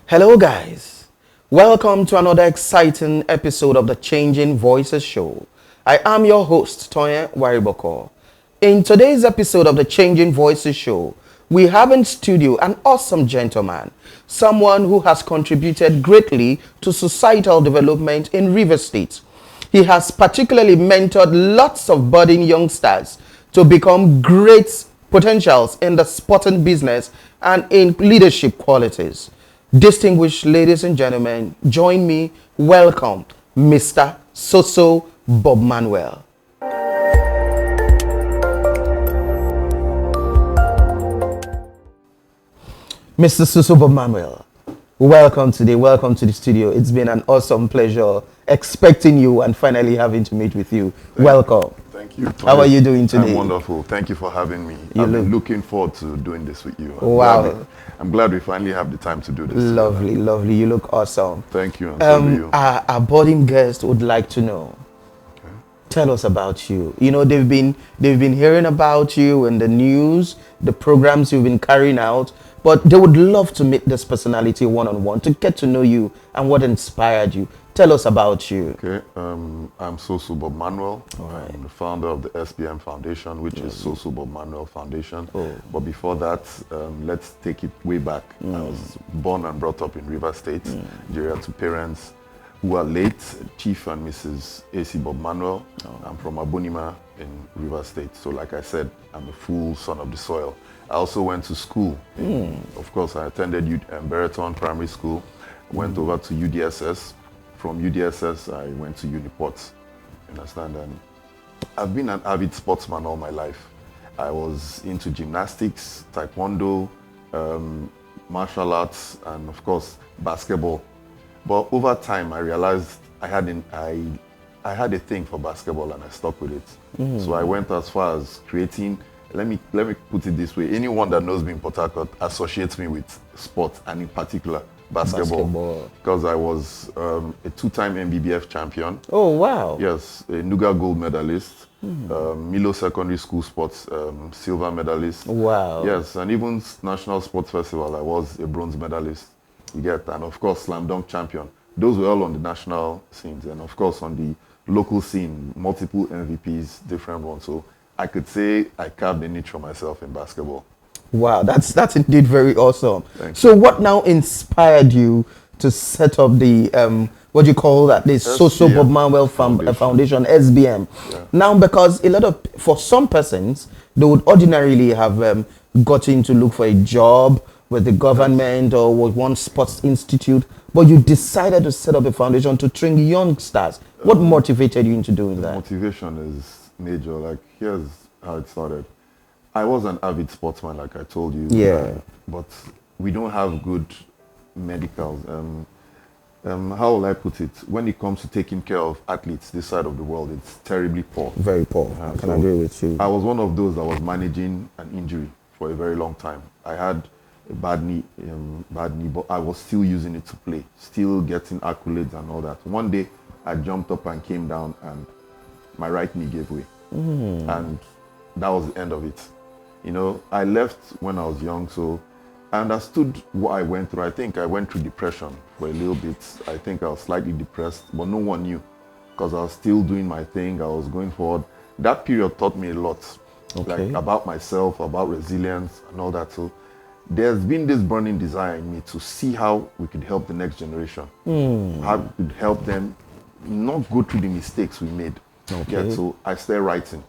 Hello, guys. Welcome to another exciting episode of the Changing Voices Show. I am your host, Toyin Wariboko. In today's episode of the Changing Voices Show, we have in studio an awesome gentleman, someone who has contributed greatly to societal development in River State. He has particularly mentored lots of budding youngsters to become great potentials in the sporting business and in leadership qualities. Distinguished ladies and gentlemen, join me, welcome Mr. Soso Bobmanuel. Mr. Soso Bobmanuel, welcome today, welcome to the studio. It's been an awesome pleasure expecting you and finally having to meet with you. Welcome. Thank you. How are you doing today? I'm wonderful. Thank you for having me. I've been looking forward to doing this with you. Wow. I'm glad we finally have the time to do this. Lovely, lovely. You look awesome. Thank you. And so do you. Our budding guest would like to know. Okay. Tell us about you. You know, they've been hearing about you in the news, the programs you've been carrying out, but they would love to meet this personality one-on-one to get to know you and what inspired you. Tell us about you. Okay. I'm Soso Bobmanuel. Right. I'm the founder of the SBM Foundation, which is Soso Bobmanuel Foundation. Oh. But before that, let's take it way back. I was born and brought up in River State, Nigeria, to parents who are late, Chief and Mrs. A.C. Bobmanuel. I'm from Abonima in River State. So like I said, I'm a full son of the soil. I also went to school. Of course, I attended Bereton Primary School, went over to UDSS. From UDSS, I went to Uniport, you understand? And I've been an avid sportsman all my life. I was into gymnastics, taekwondo, martial arts, and of course, basketball. But over time, I realized I had a thing for basketball and I stuck with it. So I went as far as creating, let me put it this way, anyone that knows me in Port Harcourt associates me with sport, and in particular, basketball. Because I was a two-time MBBF champion. Oh, wow. Yes, a Nuga gold medalist, Milo Secondary School Sports silver medalist. Wow. Yes, and even National Sports Festival, I was a bronze medalist. You get, and of course, slam dunk champion. Those were all on the national scenes, and of course on the local scene, multiple MVPs, different ones. So I could say I carved a niche for myself in basketball. Wow, that's indeed very awesome. Thank So what now inspired you to set up the what do you call that, the Soso Bobmanuel Foundation, SBM? Yeah. Now, because for some persons, they would ordinarily have gotten to look for a job with the government or with one sports institute, but you decided to set up a foundation to train youngsters. What motivated you into doing that? Motivation is major. Like, here's how it started. I was an avid sportsman, like I told you. Yeah. But we don't have good medicals. How will I put it? When it comes to taking care of athletes this side of the world, it's terribly poor. Very poor. I can agree with you. I was one of those that was managing an injury for a very long time. I had a bad knee, but I was still using it to play, still getting accolades and all that. One day, I jumped up and came down, and my right knee gave way. And that was the end of it. You know, I left when I was young, so I understood what I went through. I think I went through depression for a little bit. I think I was slightly depressed, but no one knew because I was still doing my thing. I was going forward. That period taught me a lot, like about myself, about resilience and all that. So there's been this burning desire in me to see how we could help the next generation, how we could help them not go through the mistakes we made. Yeah, so I started writing.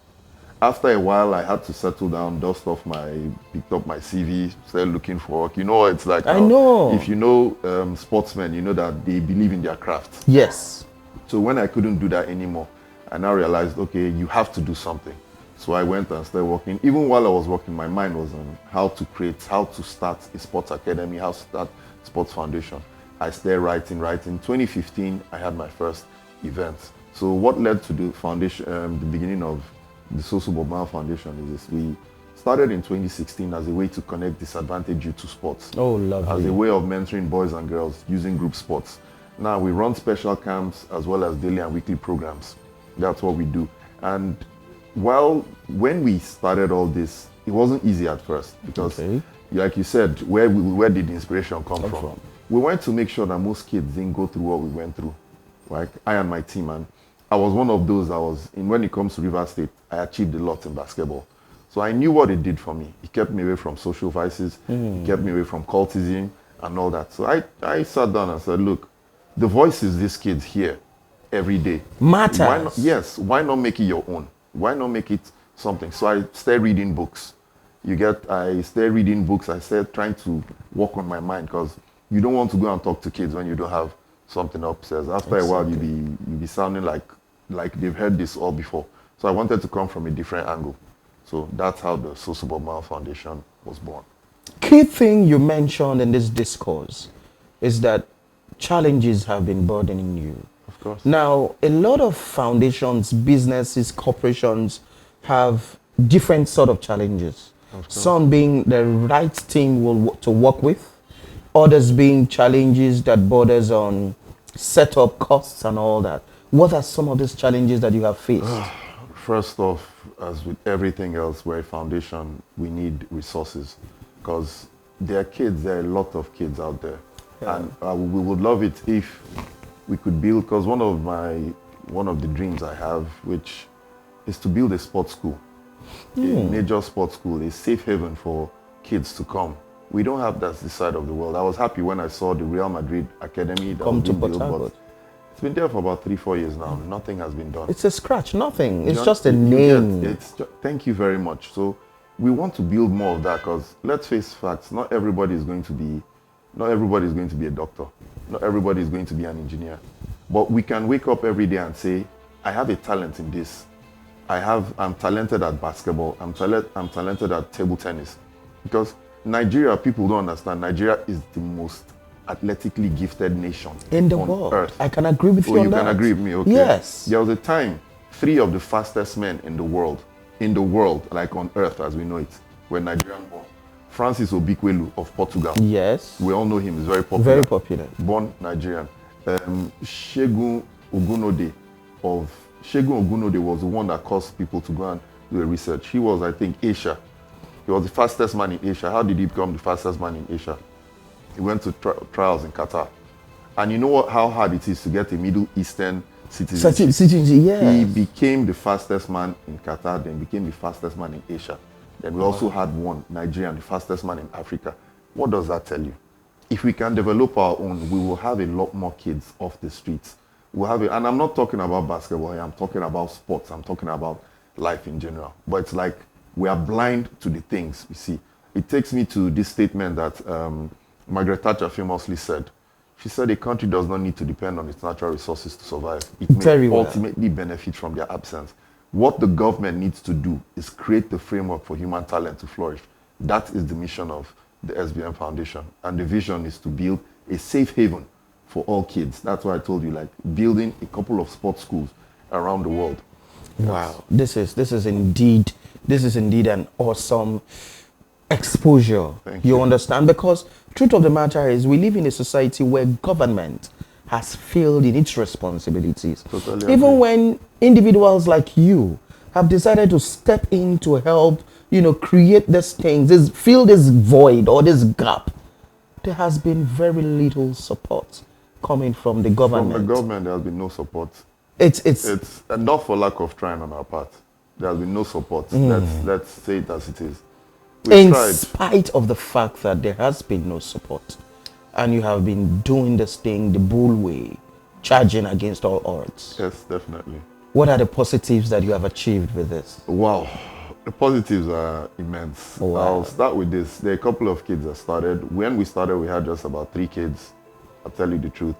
After a while, I had to settle down, picked up my CV, started looking for work. You know what it's like. I know. If you know sportsmen, you know that they believe in their craft. Yes. So when I couldn't do that anymore, I now realized, okay, you have to do something. So I went and started working. Even while I was working, my mind was on how to start a sports academy, how to start sports foundation. I started writing. 2015, I had my first event. So what led to the foundation, the beginning of the Soso Bobmanuel Foundation is this. We started in 2016 as a way to connect disadvantaged youth to sports. Oh, lovely. As a way of mentoring boys and girls using group sports. Now we run special camps as well as daily and weekly programs. That's what we do. And when we started all this, it wasn't easy at first because like you said, where did the inspiration come from? We went to make sure that most kids didn't go through what we went through. Like I and my team, and I was one of those that was in when it comes to River State, I achieved a lot in basketball. So I knew what it did for me. It kept me away from social vices, it kept me away from cultism and all that. So I sat down and said, look, the voices these kids hear every day matters. Why not, yes, why not make it your own? Why not make it something? So I started reading books. I started reading books. I started trying to work on my mind because you don't want to go and talk to kids when you don't have something upstairs. After a while, you be sounding like they've heard this all before. So I wanted to come from a different angle. So that's how the Soso Bobmanuel Foundation was born. Key thing you mentioned in this discourse is that challenges have been burdening you. Of course. Now, a lot of foundations, businesses, corporations have different sort of challenges. Some being the right team to work with, others being challenges that borders on setup costs and all that. What are some of these challenges that you have faced? First off, as with everything else, we're a foundation, we need resources because there are a lot of kids out there. Yeah. And we would love it if we could build, because one of the dreams I have, which is to build a sports school, a major sports school, a safe haven for kids to come. We don't have that this side of the world. I was happy when I saw the Real Madrid Academy that come to built, but it's been there for about 3-4 years now. Nothing has been done. It's a scratch, nothing. It's just a name. Thank you very much. So we want to build more of that because let's face facts, not everybody is going to be a doctor. Not everybody is going to be an engineer. But we can wake up every day and say, I have a talent in this. I'm talented at basketball. I'm talented at table tennis. Because Nigeria, people don't understand, Nigeria is the most athletically gifted nation in the on world. earth. I can agree with you on that. You can agree with me, okay? Yes. There was a time 3 of the fastest men in the world, like on earth as we know it, were Nigerian born. Francis Obikwelu of Portugal. Yes. We all know him, he's very popular. Very popular. Born Nigerian. Segun Ogunode was the one that caused people to go and do a research. He was, I think, Asia. He was the fastest man in Asia. How did he become the fastest man in Asia? He went to trials in Qatar. And you know how hard it is to get a Middle Eastern citizen. Yes. He became the fastest man in Qatar, then became the fastest man in Asia. Then we also had one, Nigerian, the fastest man in Africa. What does that tell you? If we can develop our own, we will have a lot more kids off the streets. And I'm not talking about basketball here, I'm talking about sports, I'm talking about life in general. But it's like we are blind to the things we see. It takes me to this statement that Margaret Thatcher famously said. She said a country does not need to depend on its natural resources to survive. It may ultimately benefit from their absence. What the government needs to do is create the framework for human talent to flourish. That is the mission of the SBM Foundation. And the vision is to build a safe haven for all kids. That's why I told you, like, building a couple of sports schools around the world. Wow. This is indeed an awesome exposure. Thank you. You understand? Because truth of the matter is we live in a society where government has failed in its responsibilities. Totally Even agree. when individuals like you have decided to step in to help, create these things, fill this void or this gap, there has been very little support coming from the government. From the government, there has been no support. It's not for lack of trying on our part. There has been no support. Let's say it as it is. In spite of the fact that there has been no support, and you have been doing this thing the bull way, charging against all odds. Yes, definitely. What are the positives that you have achieved with this? Wow. The positives are immense. Wow. I'll start with this. There are a couple of kids that started. When we started, we had just about 3 kids. I'll tell you the truth.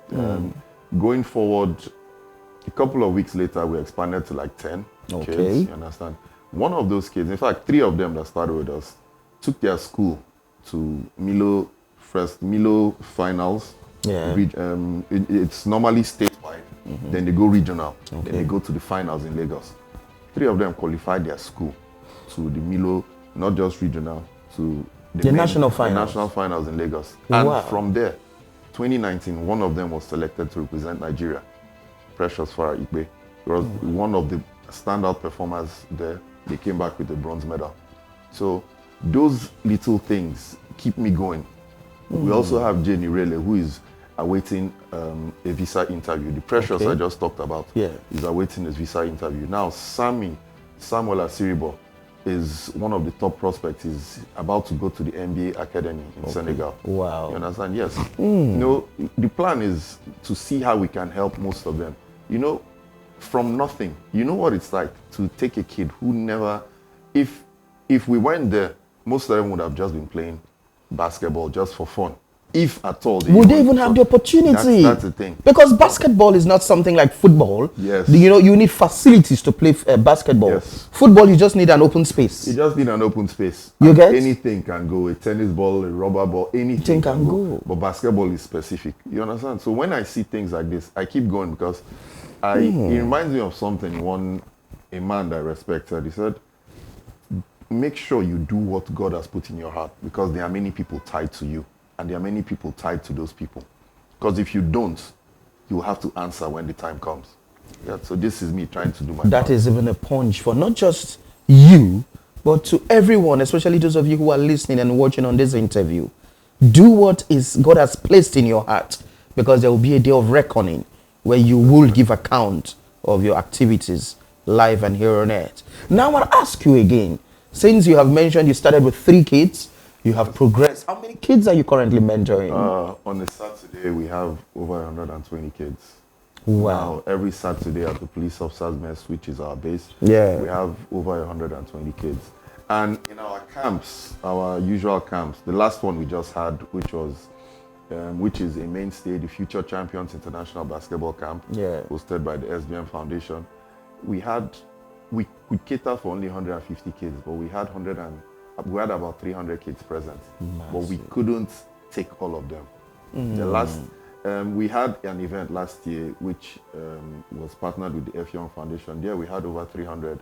Going forward, a couple of weeks later, we expanded to like 10 kids. You understand? One of those kids, in fact, 3 of them that started with us, took their school to Milo finals. Yeah. It's normally statewide. Then they go regional. Then they go to the finals in Lagos. 3 of them qualified their school to the Milo, not just regional, to the national finals. The national finals in Lagos. Wow. And from there, 2019, one of them was selected to represent Nigeria. Precious Farah Ikpe. He was one of the standout performers there. They came back with a bronze medal. So those little things keep me going. We also have Jenny Rele, who is awaiting a visa interview. The Precious I just talked about is awaiting his visa interview. Now, Samuel Asiribo is one of the top prospects. He's about to go to the NBA Academy in Senegal. Wow. You understand? Yes. You know, the plan is to see how we can help most of them. You know, from nothing. You know what it's like to take a kid who never, if we weren't there, most of them would have just been playing basketball just for fun. If at all. Would they even have the opportunity? That's the thing. Because basketball is not something like football. Yes. You know, you need facilities to play basketball. Yes. Football, you just need an open space. You just need an open space. You get? Anything can go. A tennis ball, a rubber ball, anything can go. But basketball is specific. You understand? So when I see things like this, I keep going because it reminds me of something a man that I respected. He said, make sure you do what God has put in your heart, because there are many people tied to you. And there are many people tied to those people. Because if you don't, you will have to answer when the time comes. Yeah, so this is me trying to do my part. That is even a punch for not just you, but to everyone, especially those of you who are listening and watching on this interview. Do what God has placed in your heart, because there will be a day of reckoning where you will give account of your activities, live and here on earth. Now I'll ask you again, since you have mentioned you started with 3 kids, you have progressed. How many kids are you currently mentoring? On a Saturday, we have over 120 kids. Wow. Now, every Saturday at the police officers' mess, which is our base, we have over 120 kids. And in our camps, our usual camps, the last one we just had, which is a mainstay, the Future Champions International Basketball Camp, hosted by the SBM Foundation. We cater for only 150 kids, but we had about 300 kids present. Massive. But we couldn't take all of them. We had an event last year which was partnered with the F Young Foundation. There we had over 300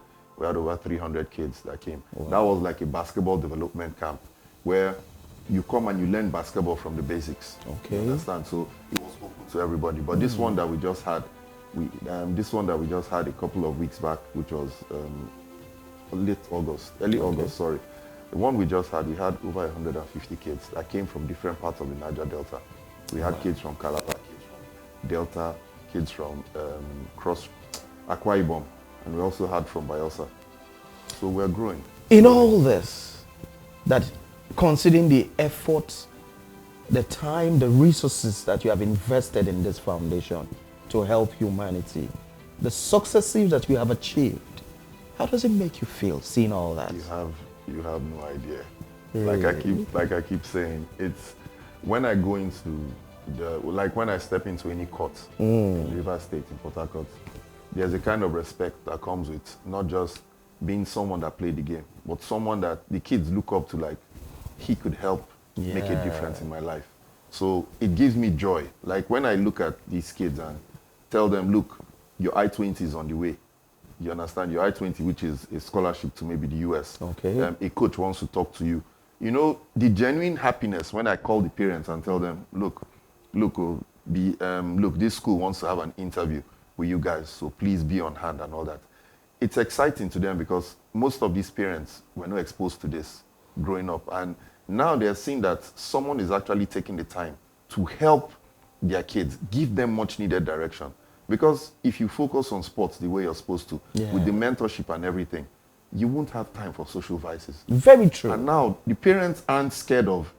kids that came. Wow. That was like a basketball development camp where you come and you learn basketball from the basics. Okay. You understand? So it was open to everybody. But this one that we just had, a couple of weeks back, which was early August, sorry. The one we just had, we had over 150 kids that came from different parts of the Niger Delta. We had kids from Calabar, kids from Delta, kids from Akwa Ibom, and we also had from Bayelsa. So we're growing. In all this, that considering the effort, the time, the resources that you have invested in this foundation to help humanity, the successes that you have achieved, how does it make you feel seeing all that? You have no idea. Like I keep saying, it's when I go into when I step into any court in Rivers State, in Port Harcourt, there's a kind of respect that comes with not just being someone that played the game, but someone that the kids look up to, like he could help make a difference in my life. So it gives me joy. Like when I look at these kids and tell them, look, your I-20 is on the way. You understand? Your I-20, which is a scholarship to maybe the US. Okay. A coach wants to talk to you. You know, the genuine happiness when I call the parents and tell them, look, this school wants to have an interview with you guys, so please be on hand and all that. It's exciting to them because most of these parents were not exposed to this growing up. And now they're seeing that someone is actually taking the time to help their kids, give them much needed direction. Because if you focus on sports the way you're supposed to, with the mentorship and everything, you won't have time for social vices. Very true. And now the parents aren't scared of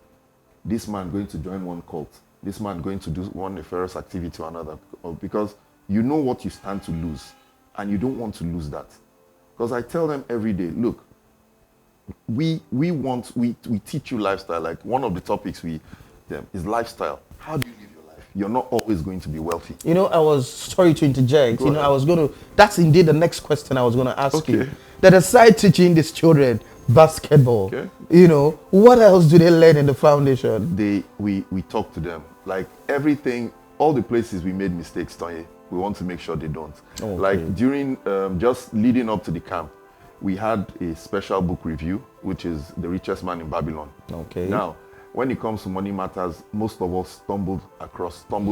this man going to join one cult, this man going to do one nefarious activity or another, because you know what you stand to lose, and you don't want to lose that. Because I tell them every day, look, we teach you lifestyle. Like one of the topics is lifestyle. How do you live your life? You're not always going to be wealthy. You know, sorry to interject. Go ahead. That's indeed the next question I was going to ask you. That aside teaching these children basketball, you know, what else do they learn in the foundation? We talk to them. Like everything, all the places we made mistakes, Tony, we want to make sure they don't. Like during, just leading up to the camp, we had a special book review, which is The Richest Man in Babylon. Okay. Now, when it comes to money matters, most of us stumbled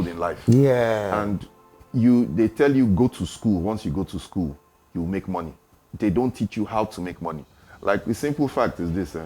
in life. Yeah. And they tell you go to school. Once you go to school, you'll make money. They don't teach you how to make money. Like the simple fact is this,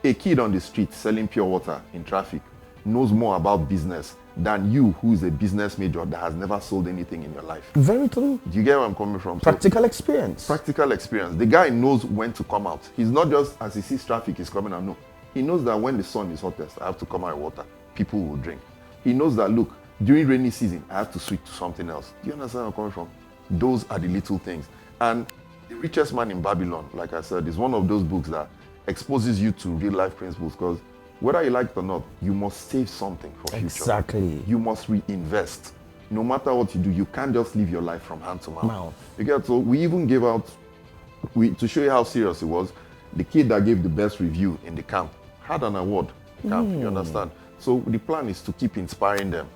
A kid on the street selling pure water in traffic knows more about business than you, who is a business major that has never sold anything in your life. Very true. Do you get where I'm coming from? Practical experience. Practical experience. The guy knows when to come out. He's not just as he sees traffic, he's coming out. No. He knows that when the sun is hottest, I have to come out with water. People will drink. He knows that, look, during rainy season, I have to switch to something else. Do you understand where I'm coming from? Those are the little things. And The Richest Man in Babylon, like I said, is one of those books that exposes you to real life principles, because whether you like it or not, you must save something for future. Exactly. You must reinvest. No matter what you do, you can't just live your life from hand to mouth. Because so we even gave out, to show you how serious it was, the kid that gave the best review in the camp had an award in camp, you understand? So the plan is to keep inspiring them.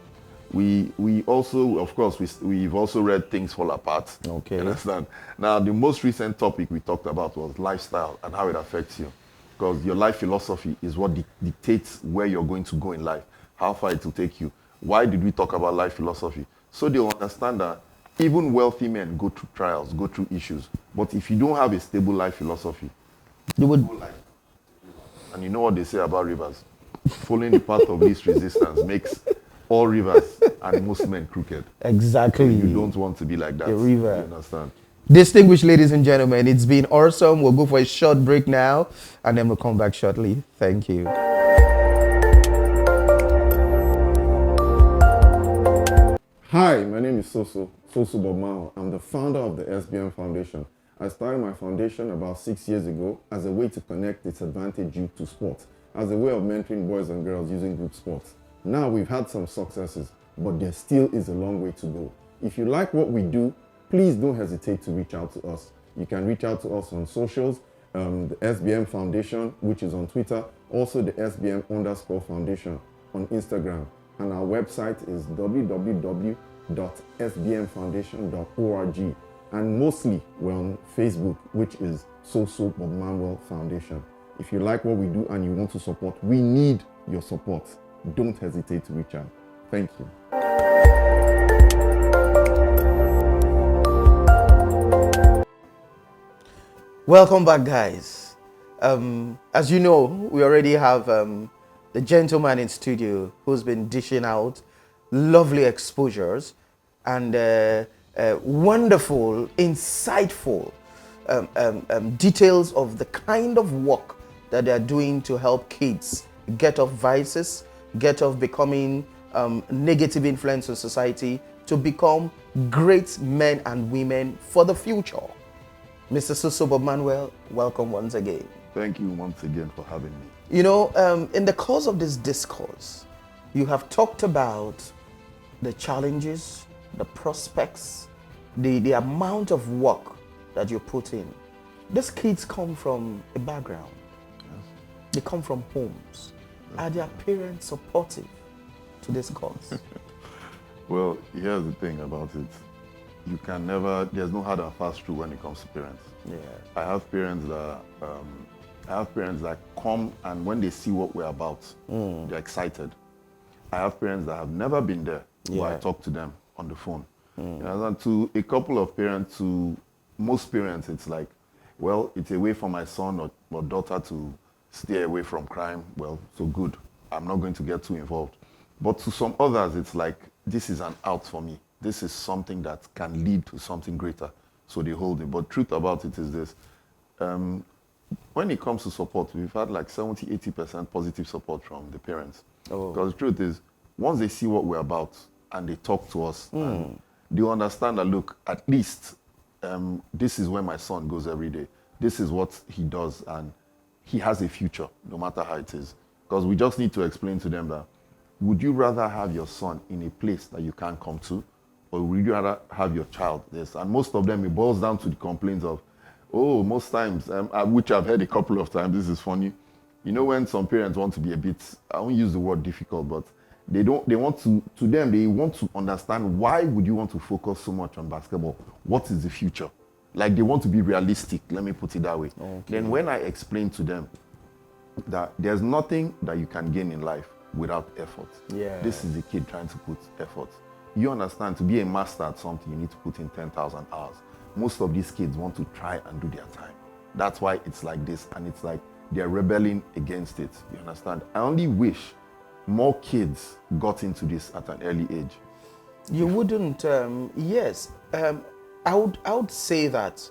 We also, of course, we've also read Things Fall Apart. Okay. You understand? Now, the most recent topic we talked about was lifestyle and how it affects you. Because your life philosophy is what dictates where you're going to go in life, how far it will take you. Why did we talk about life philosophy? So they'll understand that even wealthy men go through trials, go through issues. But if you don't have a stable life philosophy, you would. And you know what they say about rivers? Following the path of least resistance makes all rivers and most men crooked. Exactly. You don't want to be like that. A river. You understand? Distinguished ladies and gentlemen, it's been awesome. We'll go for a short break now, and then we'll come back shortly. Thank you. Hi, my name is Soso Bobmanuel. I'm the founder of the SBM Foundation. I started my foundation about 6 years ago as a way to connect disadvantaged youth to sports, as a way of mentoring boys and girls using group sports. Now we've had some successes, but there still is a long way to go. If you like what we do, please don't hesitate to reach out to us. You can reach out to us on socials, the SBM Foundation, which is on Twitter, also the SBM_Foundation on Instagram. And our website is www.sbmfoundation.org. And mostly we're on Facebook, which is Soso Bobmanuel Foundation. If you like what we do and you want to support, we need your support. Don't hesitate to reach out. Thank you. Welcome back, guys. As you know, we already have the gentleman in studio who's been dishing out lovely exposures and wonderful, insightful details of the kind of work that they're doing to help kids get off vices, get off becoming negative influence in society, to become great men and women for the future. Mr. Soso Bobmanuel, welcome once again. Thank you once again for having me. You know, in the course of this discourse, you have talked about the challenges, the prospects, the amount of work that you put in. These kids come from a background. Yes. They come from homes. Are their parents supportive to this cause? Well, here's the thing about it. You can never, there's no hard and fast rule when it comes to parents. Yeah. I have parents that come, and when they see what we're about, they're excited. I have parents that have never been there, but I talk to them on the phone. You know, and to a couple of parents, to most parents, it's like, well, it's a way for my son or daughter to stay away from crime. Well, so good. I'm not going to get too involved. But to some others, it's like, this is an out for me. This is something that can lead to something greater. So they hold it. But truth about it is this. When it comes to support, we've had like 70-80% positive support from the parents. Because the truth is, once they see what we're about and they talk to us, and they understand that, look, at least this is where my son goes every day. This is what he does, and he has a future, no matter how it is. Because we just need to explain to them that, would you rather have your son in a place that you can't come to, or would you rather have your child this? And most of them, it boils down to the complaints of, oh, most times, which I've heard a couple of times, this is funny. You know, when some parents want to be a bit, I won't use the word difficult, but they want to understand, why would you want to focus so much on basketball? What is the future? Like, they want to be realistic, let me put it that way. Okay. Then when I explain to them that there's nothing that you can gain in life without effort. Yeah. This is a kid trying to put effort. You understand, to be a master at something, you need to put in 10,000 hours. Most of these kids want to try and do their time. That's why it's like this, and it's like they're rebelling against it. You understand? I only wish more kids got into this at an early age. You wouldn't, yes. I would say that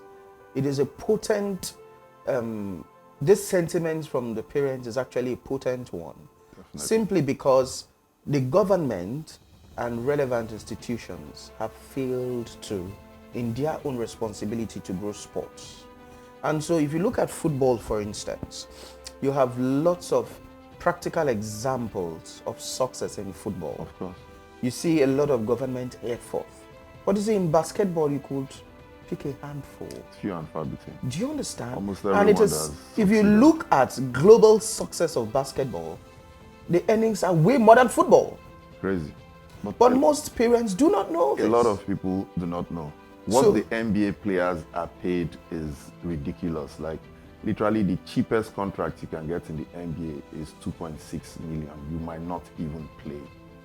it is a potent, this sentiment from the parents is actually a potent one. Definitely. Simply because the government and relevant institutions have failed to, in their own responsibility, to grow sports. And so if you look at football, for instance, you have lots of practical examples of success in football. Of course. You see a lot of government effort. But you see, in basketball, you could pick a handful. It's few and far between. Do you understand? Almost and everyone it is, does if you succeed. look at global success of basketball, the earnings are way more than football. Crazy. But most parents do not know this. A lot of people do not know. What So- the NBA players are paid is ridiculous. Like, literally, the cheapest contract you can get in the NBA is 2.6 million. You might not even play.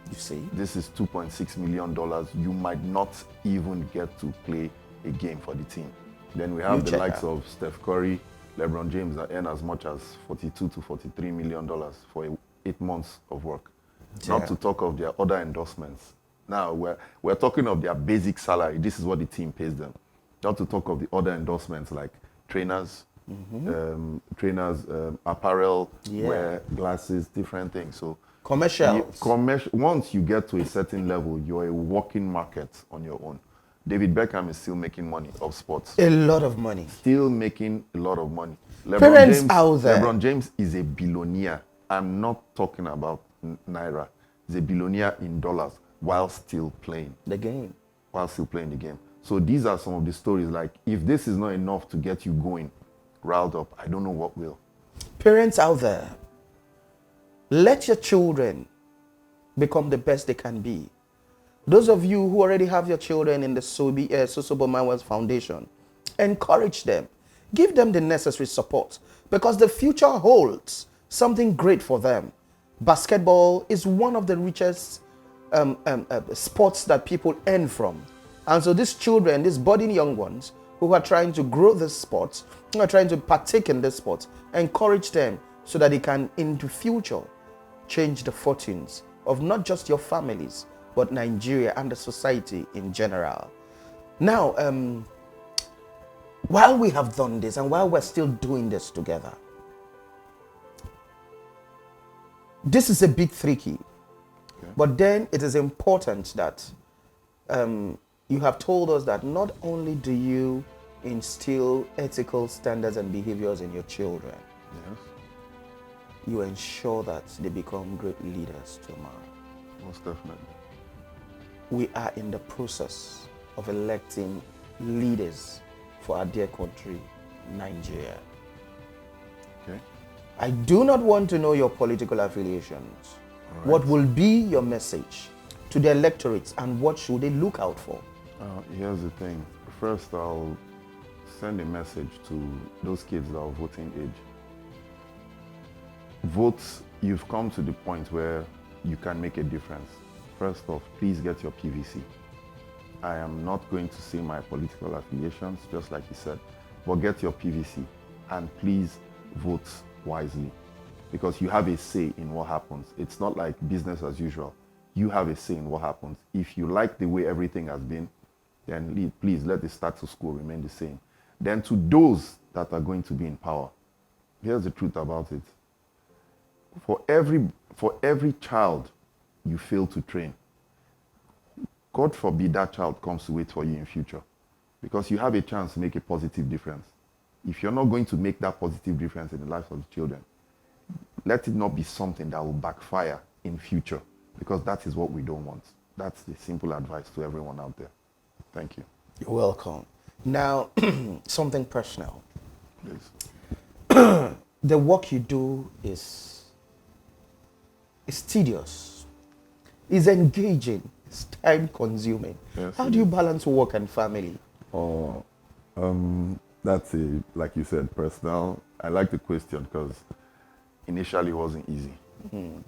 You see? This is $2.6 million. You might not even get to play a game for the team. Then we have You the check likes out. of Steph Curry, LeBron James that earn as much as $42 to $43 million for 8 months of work. Yeah. Not to talk of their other endorsements. Now, we're talking of their basic salary. This is what the team pays them. Not to talk of the other endorsements like trainers, apparel, Yeah. wear, glasses, different things. So Commercials. once you get to a certain level, you're a walking market on your own. David Beckham is still making money of sports. A lot of money. Still making a lot of money. Parents out there. LeBron James is a billionaire. I'm not talking about Naira. He's a billionaire in dollars while still playing. The game. While still playing the game. So these are some of the stories. Like, if this is not enough to get you going, riled up, I don't know what will. Parents out there, let your children become the best they can be. Those of you who already have your children in the Soso Bobmanuel Foundation, encourage them. Give them the necessary support because the future holds something great for them. Basketball is one of the richest sports that people earn from. And so these children, these budding young ones who are trying to grow this sport, who are trying to partake in this sport, encourage them so that they can, in the future, change the fortunes of not just your families, but Nigeria and the society in general. Now, while we have done this and while we're still doing this together, this is a bit tricky. Okay. But then it is important that you have told us that not only do you instill ethical standards and behaviors in your children, Yes, you ensure that they become great leaders tomorrow. most definitely. We are in the process of electing leaders for our dear country, Nigeria. Okay. I do not want to know your political affiliations. All right. What will be your message to the electorates and what should they look out for? Here's the thing. First, I'll send a message to those kids that are voting age. Vote, you've come to the point where you can make a difference. First off, please get your PVC. I am not going to say my political affiliations, just like you said, but get your PVC and please vote wisely because you have a say in what happens. It's not like business as usual. You have a say in what happens. If you like the way everything has been, then please let the status quo remain the same. Then to those that are going to be in power, here's the truth about it. For every child you fail to train, God forbid that child comes to wait for you in future because you have a chance to make a positive difference. If you're not going to make that positive difference in the lives of the children, let it not be something that will backfire in future because that is what we don't want. That's the simple advice to everyone out there. Thank you. You're welcome. Now, something personal. Please. The work you do is tedious, is engaging, it's time consuming. Yes, How it do you is. balance work and family? Oh, that's like you said, personal. I like the question because initially it wasn't easy.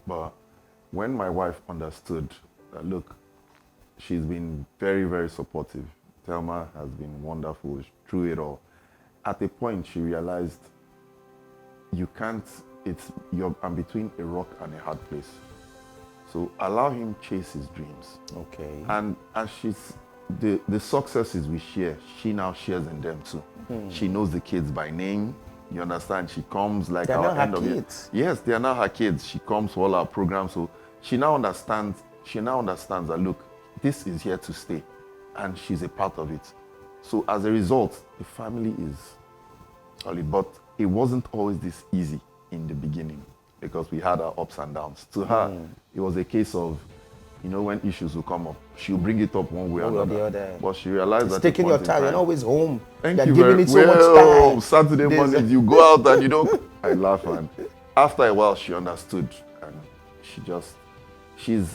But when my wife understood that, look, she's been very, very supportive. Thelma has been wonderful through it all. At a point, she realized you can't, I'm between a rock and a hard place. So allow him chase his dreams. Okay. And the successes we share, she now shares in them too. She knows the kids by name. You understand? She comes like They're our now her end of it. kids. Yes, they are now her kids. She comes for all our programs. So she now understands that look, this is here to stay. And she's a part of it. So as a result, the family is solid. But it wasn't always this easy in the beginning because we had our ups and downs. To her, it was a case of, when issues will come up, she'll bring it up one way or another. But she realized that taking your time. You're not always home. Thank You're you giving very it so much well. time. Saturday mornings, you go out and you don't. I laugh, and after a while, she understood, and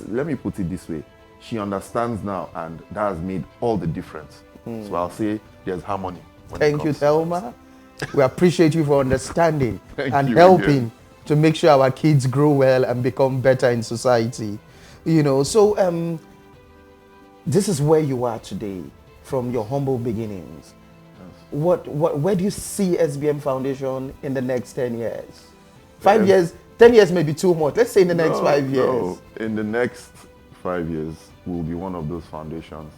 let me put it this way, she understands now, and that has made all the difference. So I'll say there's harmony. Thank you, Thelma. We appreciate you for understanding and you helping again. to make sure our kids grow well and become better in society. So this is where you are today, from your humble beginnings. Yes. Where do you see SBM Foundation in the next 10 years? 5 years, 10 years may be too much. Let's say in the next 5 years. No. In the next 5 years, we'll be one of those foundations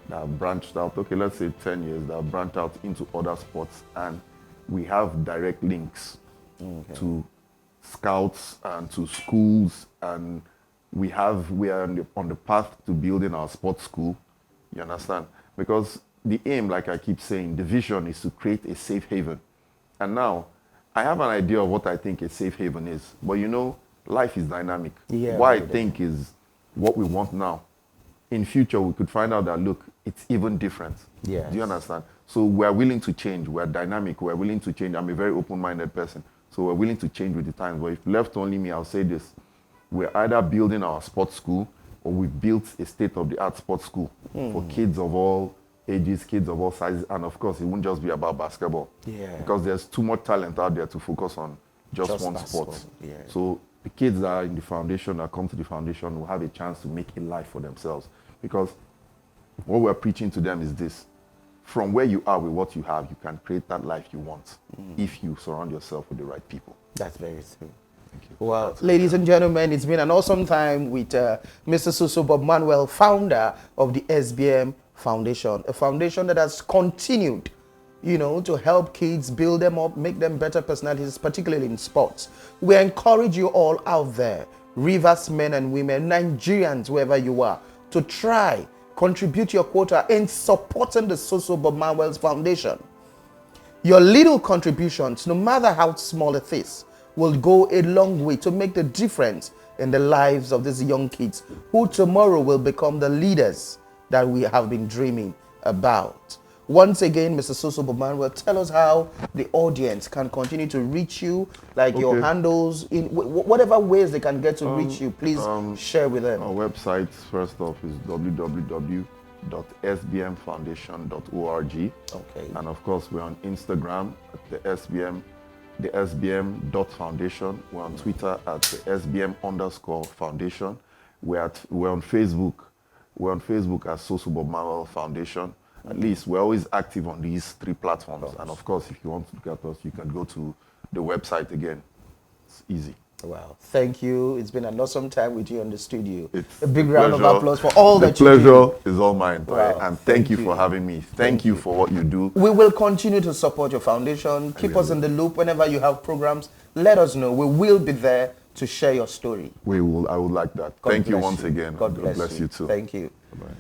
that have branched out. Okay, let's say 10 years, that have branched out into other sports, and we have direct links to scouts and to schools, and we are on the path to building our sports school. You understand? Because the aim, like I keep saying, the vision is to create a safe haven. And now, I have an idea of what I think a safe haven is. But life is dynamic. Yeah, what I think is what we want now. In future, we could find out that, look, it's even different. Yes. Do you understand? So we're willing to change. We're dynamic. We're willing to change. I'm a very open-minded person. So we're willing to change with the times. But if left only me, I'll say this. We're either building our sports school, or we built a state-of-the-art sports school for kids of all ages, kids of all sizes. And of course, it won't just be about basketball. Yeah. Because there's too much talent out there to focus on just one basketball. sport. Yeah. So the kids that are in the foundation, that come to the foundation, will have a chance to make a life for themselves. Because what we're preaching to them is this. From where you are with what you have, you can create that life you want if you surround yourself with the right people. That's very true. Thank you. Well, ladies and gentlemen, it's been an awesome time with Mr. Soso Bobmanuel, founder of the SBM Foundation, a foundation that has continued, to help kids, build them up, make them better personalities, particularly in sports. We encourage you all out there, Rivers men and women, Nigerians, wherever you are, to try, contribute your quota in supporting the Soso Bobmanuel's Foundation. Your little contributions, no matter how small it is, will go a long way to make the difference in the lives of these young kids who tomorrow will become the leaders that we have been dreaming about. Once again, Mr. Soso Bobmanuel, tell us how the audience can continue to reach you, like your handles, in whatever ways they can get to reach you. Please share with them. Our website, first off, is www.sbmfoundation.org. Okay. And of course, we're on Instagram at the SBM.foundation. We're on Twitter at the SBM_foundation. We're on Facebook. We're on Facebook as Soso Bobmanuel Foundation. At least we're always active on these 3 platforms. And of course, if you want to look at us, you can go to the website again. It's easy. Well, thank you. It's been an awesome time with you in the studio. It's a big round of applause for all that you do. The pleasure is all mine. Wow. And thank you for having me. Thank you for what you do. We will continue to support your foundation. Keep us in the loop whenever you have programs. Let us know. We will be there to share your story. I would like that. Thank you once again. God bless you too. Thank you. Bye-bye.